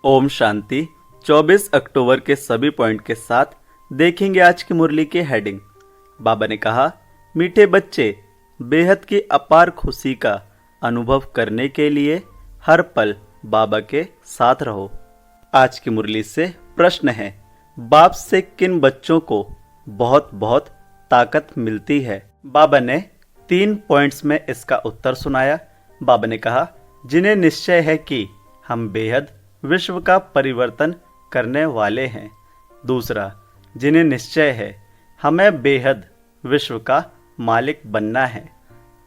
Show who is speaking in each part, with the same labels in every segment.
Speaker 1: ओम शांति। 24 अक्टूबर के सभी पॉइंट के साथ देखेंगे आज की मुरली की हेडिंग। बाबा ने कहा, मीठे बच्चे, बेहद की अपार खुशी का अनुभव करने के लिए हर पल बाबा के साथ रहो। आज की मुरली से प्रश्न है, बाप से किन बच्चों को बहुत बहुत ताकत मिलती है? बाबा ने 3 पॉइंट्स में इसका उत्तर सुनाया। बाबा ने कहा, जिन्हें निश्चय है कि हम बेहद विश्व का परिवर्तन करने वाले हैं। दूसरा, जिन्हें निश्चय है हमें बेहद विश्व का मालिक बनना है।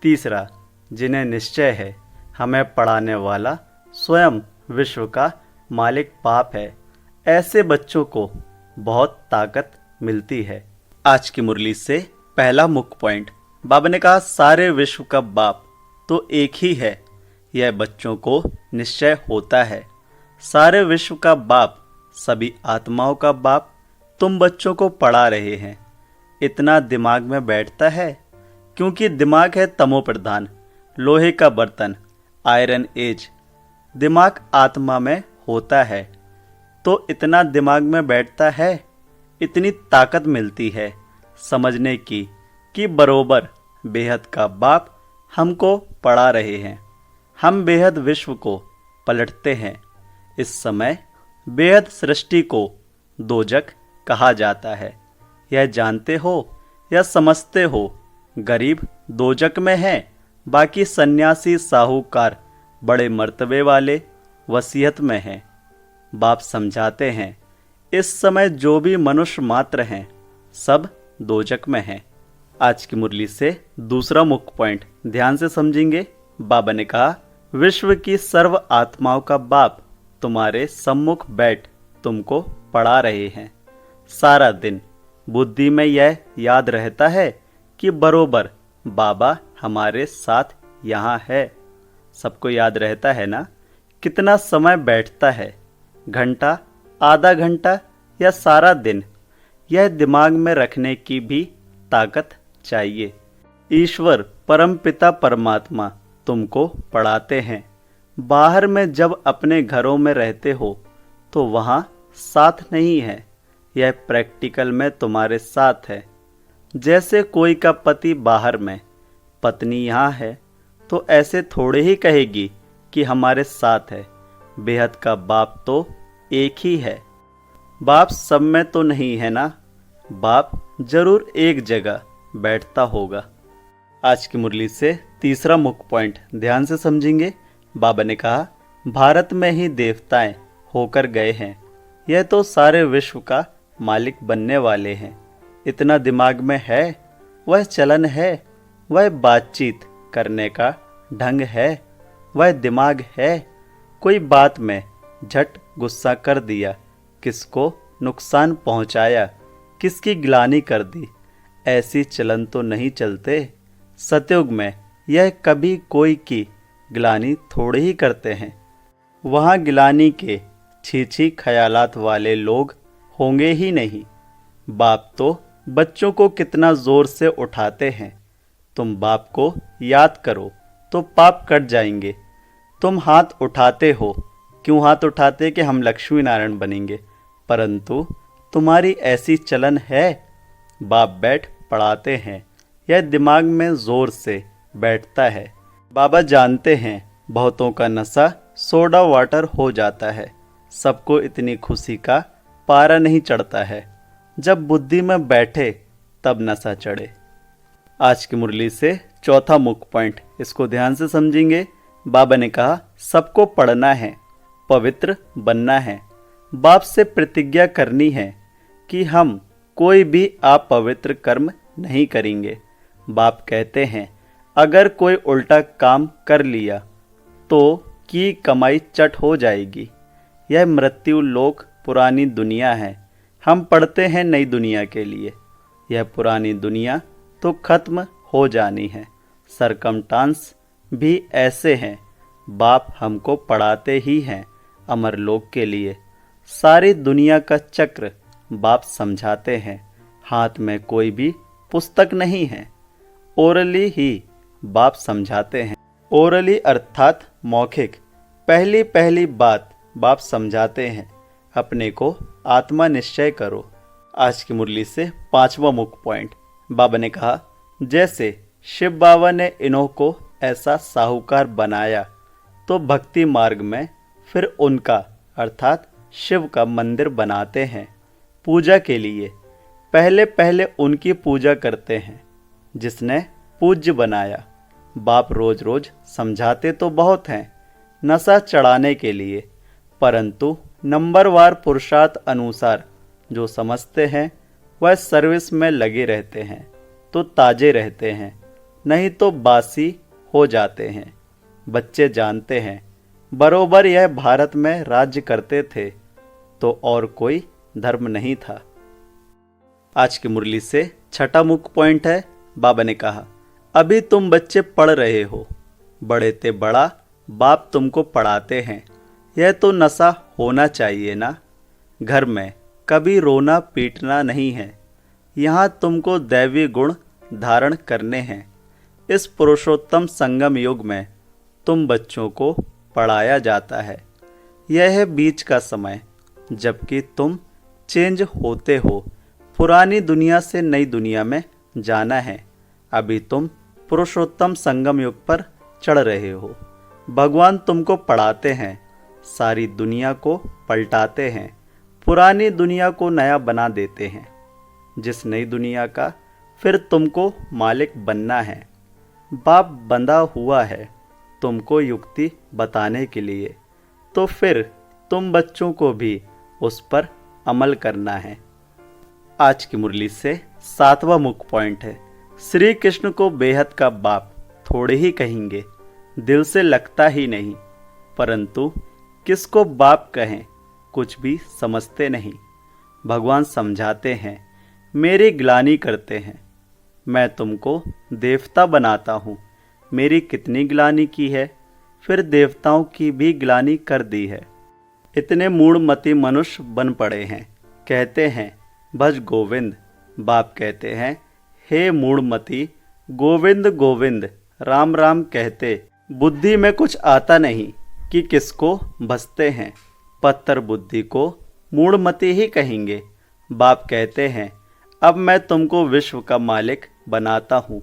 Speaker 1: तीसरा, जिन्हें निश्चय है हमें पढ़ाने वाला स्वयं विश्व का मालिक बाप है। ऐसे बच्चों को बहुत ताकत मिलती है। आज की मुरली से पहला मुख्य पॉइंट, बाबा ने कहा, सारे विश्व का बाप तो एक ही है, यह बच्चों को निश्चय होता है। सारे विश्व का बाप, सभी आत्माओं का बाप तुम बच्चों को पढ़ा रहे हैं। इतना दिमाग में बैठता है क्योंकि दिमाग है तमो प्रधान, लोहे का बर्तन, आयरन एज। दिमाग आत्मा में होता है तो इतना दिमाग में बैठता है, इतनी ताकत मिलती है समझने की कि बरोबर बेहद का बाप हमको पढ़ा रहे हैं। हम बेहद विश्व को पलटते हैं। इस समय बेहद सृष्टि को दोजक कहा जाता है। यह जानते हो या समझते हो? गरीब दोजक में है, बाकी सन्यासी साहूकार बड़े मर्तबे वाले वसीयत में हैं। बाप समझाते हैं, इस समय जो भी मनुष्य मात्र हैं सब दोजक में हैं। आज की मुरली से दूसरा मुख्य पॉइंट ध्यान से समझेंगे। बाबा ने कहा, विश्व की सर्व आत्माओं का बाप तुम्हारे सम्मुख बैठ तुमको पढ़ा रहे हैं। सारा दिन बुद्धि में यह याद रहता है कि बरोबर बाबा हमारे साथ यहाँ है। सबको याद रहता है ना? कितना समय बैठता है? घंटा, आधा घंटा या सारा दिन? यह दिमाग में रखने की भी ताकत चाहिए। ईश्वर परमपिता परमात्मा तुमको पढ़ाते हैं। बाहर में जब अपने घरों में रहते हो तो वहाँ साथ नहीं है, यह प्रैक्टिकल में तुम्हारे साथ है। जैसे कोई का पति बाहर में, पत्नी यहाँ है, तो ऐसे थोड़े ही कहेगी कि हमारे साथ है। बेहद का बाप तो एक ही है। बाप सब में तो नहीं है ना? बाप जरूर एक जगह बैठता होगा। आज की मुरली से तीसरा मुख्य पॉइंट ध्यान से समझेंगे। बाबा ने कहा, भारत में ही देवताएं होकर गए हैं। यह तो सारे विश्व का मालिक बनने वाले हैं। इतना दिमाग में है, वह चलन है, वह बातचीत करने का ढंग है, वह दिमाग है। कोई बात में झट गुस्सा कर दिया, किसको नुकसान पहुंचाया, किसकी गिलानी कर दी, ऐसी चलन तो नहीं चलते। सतयुग में यह कभी कोई की गिलानी थोड़े ही करते हैं। वहाँ गिलानी के छी ख्यालात वाले लोग होंगे ही नहीं। बाप तो बच्चों को कितना जोर से उठाते हैं। तुम बाप को याद करो तो पाप कट जाएंगे। तुम हाथ उठाते हो, क्यों हाथ उठाते कि हम लक्ष्मी नारायण बनेंगे, परंतु तुम्हारी ऐसी चलन है। बाप बैठ पढ़ाते हैं, यह दिमाग में जोर से बैठता है। बाबा जानते हैं बहुतों का नशा सोडा वाटर हो जाता है। सबको इतनी खुशी का पारा नहीं चढ़ता है। जब बुद्धि में बैठे तब नशा चढ़े। आज की मुरली से चौथा मुख्य पॉइंट, इसको ध्यान से समझेंगे। बाबा ने कहा, सबको पढ़ना है, पवित्र बनना है। बाप से प्रतिज्ञा करनी है कि हम कोई भी अपवित्र कर्म नहीं करेंगे। बाप कहते हैं, अगर कोई उल्टा काम कर लिया तो की कमाई चट हो जाएगी। यह मृत्यु लोक पुरानी दुनिया है। हम पढ़ते हैं नई दुनिया के लिए। यह पुरानी दुनिया तो खत्म हो जानी है। सरकमस्टांस भी ऐसे हैं। बाप हमको पढ़ाते ही हैं अमर लोक के लिए। सारी दुनिया का चक्र बाप समझाते हैं। हाथ में कोई भी पुस्तक नहीं है, ओरली ही बाप समझाते हैं। ओरली अर्थात मौखिक। पहली बात बाप समझाते हैं, अपने को आत्मा निश्चय करो। आज की मुरली से 5वां मुख्य पॉइंट। बाबा ने कहा, जैसे शिव बाबा ने इन्हों को ऐसा साहूकार बनाया तो भक्ति मार्ग में फिर उनका अर्थात शिव का मंदिर बनाते हैं पूजा के लिए। पहले पहले उनकी पूजा करते हैं जिसने पूज्य बनाया। बाप रोज रोज समझाते तो बहुत हैं नशा चढ़ाने के लिए, परंतु नंबरवार पुरुषार्थ अनुसार जो समझते हैं वह सर्विस में लगे रहते हैं तो ताजे रहते हैं, नहीं तो बासी हो जाते हैं। बच्चे जानते हैं बरोबर यह भारत में राज्य करते थे तो और कोई धर्म नहीं था। आज की मुरली से 6वां मुख्य पॉइंट है। बाबा ने कहा, अभी तुम बच्चे पढ़ रहे हो, बड़े ते बड़ा बाप तुमको पढ़ाते हैं, यह तो नशा होना चाहिए ना। घर में कभी रोना पीटना नहीं है, यहाँ तुमको दैवी गुण धारण करने हैं। इस पुरुषोत्तम संगम युग में तुम बच्चों को पढ़ाया जाता है। यह है बीच का समय जबकि तुम चेंज होते हो, पुरानी दुनिया से नई दुनिया में जाना है। अभी तुम पुरुषोत्तम संगम युग पर चढ़ रहे हो। भगवान तुमको पढ़ाते हैं, सारी दुनिया को पलटाते हैं, पुरानी दुनिया को नया बना देते हैं। जिस नई दुनिया का फिर तुमको मालिक बनना है। बाप बंधा हुआ है तुमको युक्ति बताने के लिए, तो फिर तुम बच्चों को भी उस पर अमल करना है। आज की मुरली से 7वां मुख्य पॉइंट है। श्री कृष्ण को बेहद का बाप थोड़े ही कहेंगे, दिल से लगता ही नहीं, परंतु किसको बाप कहें कुछ भी समझते नहीं। भगवान समझाते हैं, मेरी ग्लानि करते हैं। मैं तुमको देवता बनाता हूँ, मेरी कितनी ग्लानि की है, फिर देवताओं की भी ग्लानि कर दी है। इतने मूढ़मती मनुष्य बन पड़े हैं, कहते हैं भज गोविंद। बाप कहते हैं, हे मूढ़मती, गोविंद गोविंद राम राम कहते बुद्धि में कुछ आता नहीं कि किसको भजते हैं। पत्थर बुद्धि को मूढ़मती ही कहेंगे। बाप कहते हैं, अब मैं तुमको विश्व का मालिक बनाता हूँ।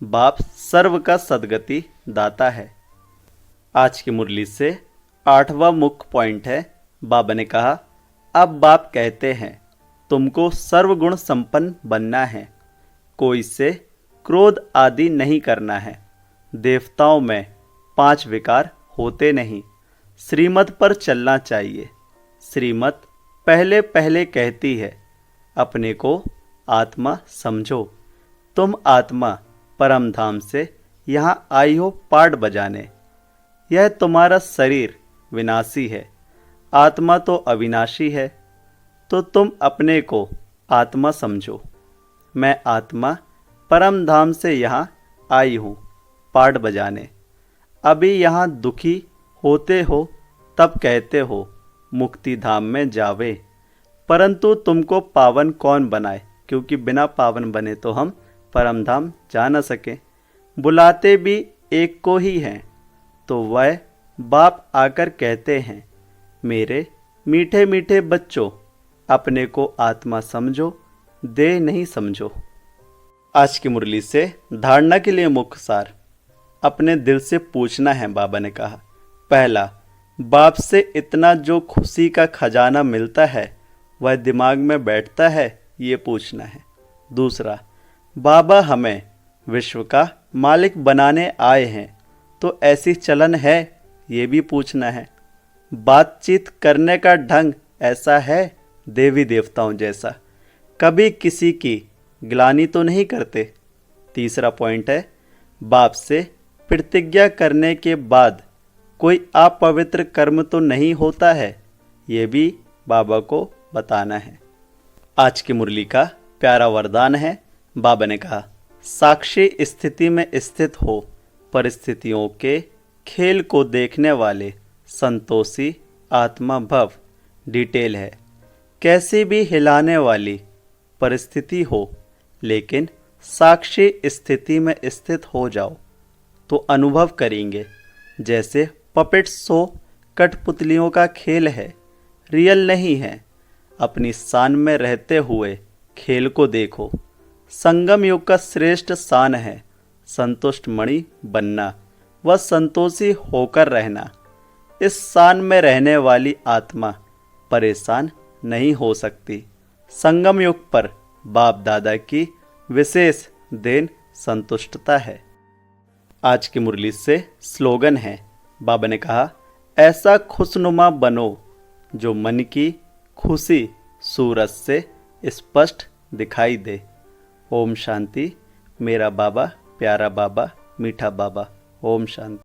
Speaker 1: बाप सर्व का सद्गति दाता है। आज की मुरली से 8वां मुख्य पॉइंट है। बाबा ने कहा, अब बाप कहते हैं तुमको सर्वगुण संपन्न बनना है, कोई से क्रोध आदि नहीं करना है। देवताओं में 5 विकार होते नहीं, श्रीमत पर चलना चाहिए। श्रीमत पहले पहले कहती है, अपने को आत्मा समझो। तुम आत्मा परम धाम से यहाँ आई हो पाठ बजाने। यह तुम्हारा शरीर विनाशी है, आत्मा तो अविनाशी है, तो तुम अपने को आत्मा समझो। मैं आत्मा परम धाम से यहाँ आई हूँ पाठ बजाने। अभी यहाँ दुखी होते हो तब कहते हो मुक्ति धाम में जावे, परंतु तुमको पावन कौन बनाए, क्योंकि बिना पावन बने तो हम परम धाम जा न सके। बुलाते भी एक को ही हैं, तो वह बाप आकर कहते हैं, मेरे मीठे मीठे बच्चों, अपने को आत्मा समझो, देह नहीं समझो। आज की मुरली से धारणा के लिए मुख्य सार। अपने दिल से पूछना है। बाबा ने कहा, पहला, बाप से इतना जो खुशी का खजाना मिलता है वह दिमाग में बैठता है, ये पूछना है। दूसरा, बाबा हमें विश्व का मालिक बनाने आए हैं तो ऐसी चलन है, ये भी पूछना है। बातचीत करने का ढंग ऐसा है देवी देवताओं जैसा, कभी किसी की ग्लानि तो नहीं करते। तीसरा पॉइंट है, बाप से प्रतिज्ञा करने के बाद कोई अपवित्र कर्म तो नहीं होता है, ये भी बाबा को बताना है। आज की मुरली का प्यारा वरदान है। बाबा ने कहा, साक्षी स्थिति में स्थित हो, परिस्थितियों के खेल को देखने वाले संतोषी आत्मा भव। डिटेल है, कैसी भी हिलाने वाली परिस्थिति हो, लेकिन साक्षी स्थिति में स्थित हो जाओ तो अनुभव करेंगे जैसे पपेट शो कठपुतलियों का खेल है, रियल नहीं है। अपनी शान में रहते हुए खेल को देखो। संगम युग का श्रेष्ठ शान है संतुष्ट मणि बनना व संतोषी होकर रहना। इस शान में रहने वाली आत्मा परेशान नहीं हो सकती। संगम युग पर बाप दादा की विशेष देन संतुष्टता है। आज की मुरली से स्लोगन है। बाबा ने कहा, ऐसा खुशनुमा बनो जो मन की खुशी सूरज से स्पष्ट दिखाई दे। ओम शांति। मेरा बाबा, प्यारा बाबा, मीठा बाबा। ओम शांति।